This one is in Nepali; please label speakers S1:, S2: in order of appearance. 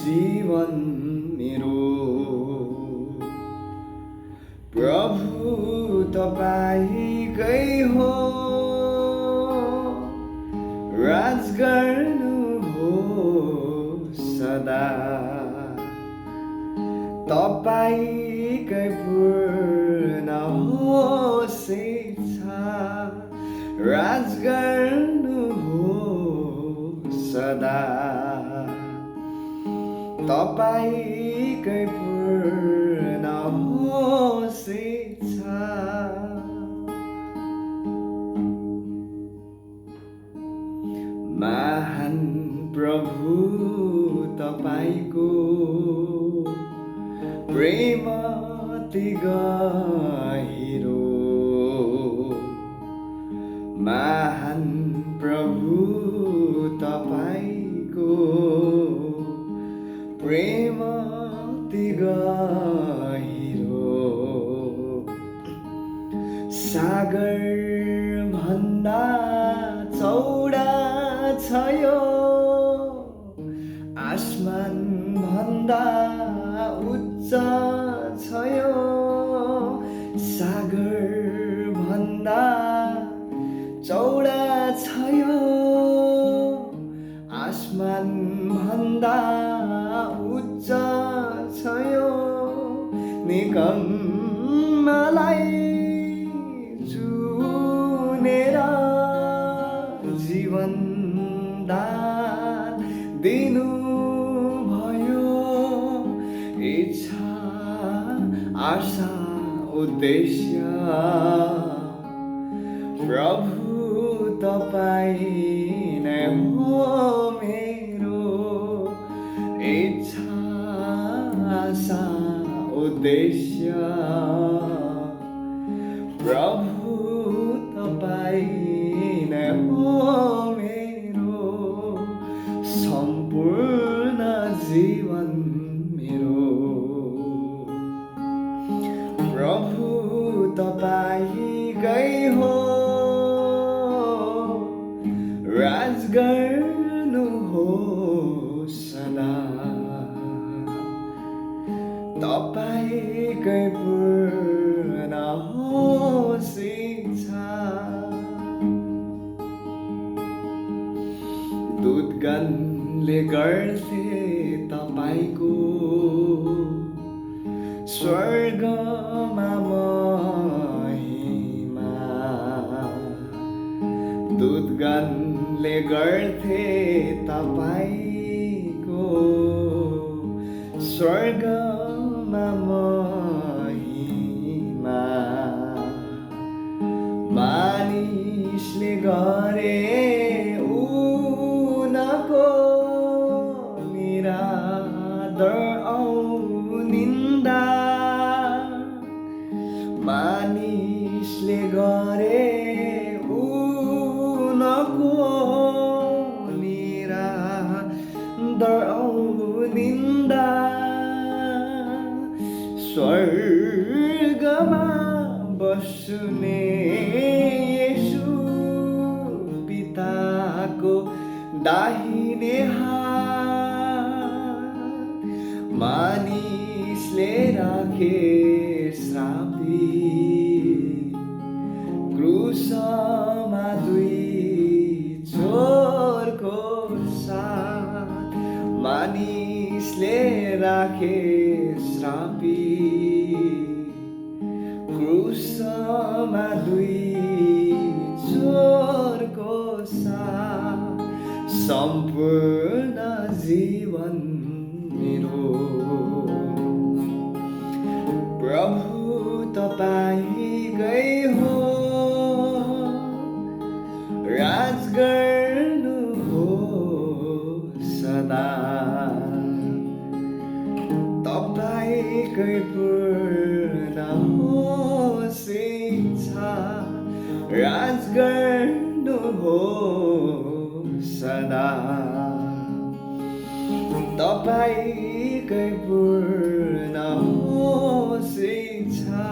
S1: जीवन मेरो प्रभु तपाईकै हो राज गर्नु सदा तपाईकै पूर्ण होस् इच्छा राज गर्नु सदा तपाईकै पूर्ण होस् इच्छा महान प्रभु तपाईको प्रेम अति गहिरो महान प्रभु तपाईको प्रेम अति गहिरो सागर भन्दा चौडा छ यो आसमान भन्दा उच्च छ यो सागर भन्दा चौडा छ यो आसमान भन्दा उच्च छ यो निकम्मलाई चुनेर जीवन दान दिनु भयो इच्छा आशा उद्देश्य प्रभु तपाईँ नै हो मेरो इच्छा आशा उद्देश्य प्रभु तपाईँ नै हो मेरो सम्पूर्ण जीवन मेरो प्रभु तपाईकै हो राज गर्नु सदा तपाईकै पूर्ण होस् इच्छा दूतगणले गर्थे तपाईको स्वर्गमा महिमा दूतगणले गर्थे तपाईको स्वर्गमा महिमा मानिसले गरे उनको निरादर औ निन्दा मानिसले गरे उनको निरादर औ निन्दा स्वर्गमा बस्ने येशू पिताको दाहिने हात मानिसले राखे श्रापी क्रुसमा दुई चोरको साथ मानिसले राखे श्रापी क्रुसमा दुई चोरको साथ सम्पूर्ण जीवन मेरो प्रभु तपाईकै हो राज गर्नु सदा तपाईँकै पूर्ण होस् इच्छा राज गर्नु सदा तपाईँकै पूर्ण होस् इच्छा